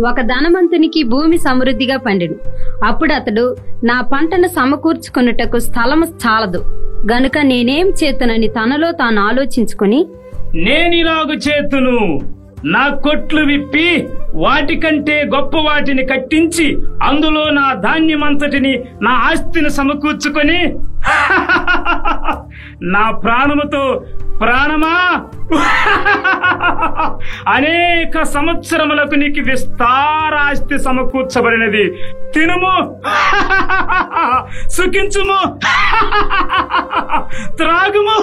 ఒక ధనవంతునికి భూమి సమృద్ధిగా పండెను. అప్పుడు అతడు, నా పంటను సమకూర్చుకొనుటకు స్థలము చాలదు గనుక నేనేం చేతునని తనలో తాను ఆలోచించుకుని, నేనిలాగు చేతును, నా కొట్లు విప్పి వాటికంటే గొప్ప వాటిని కట్టించి అందులో నా ధాన్యమంతటిని, నా ఆస్తిని సమకూర్చుకొని నా ప్రాణముతో, ప్రాణమా అనేక సంవత్సరములకు నీకు విస్తారాస్తి సమకూర్చబడినది, తినుము, సుఖించుము, త్రాగుము.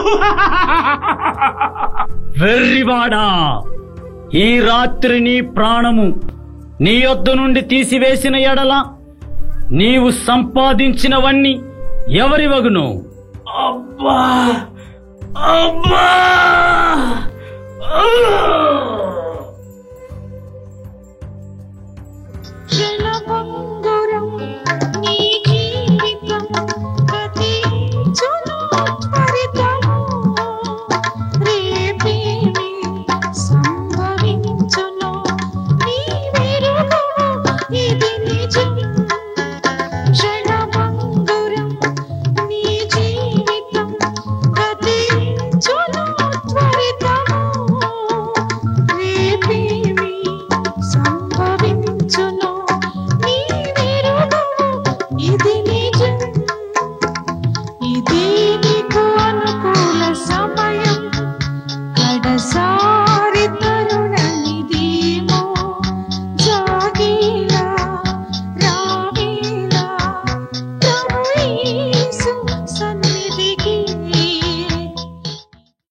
వెర్రివాడా, ఈ రాత్రి నీ ప్రాణము నీ యొద్ద నుండి తీసివేసిన ఎడల నీవు సంపాదించినవన్నీ ఎవరివగును? అబ్బా అబ్బా జనపం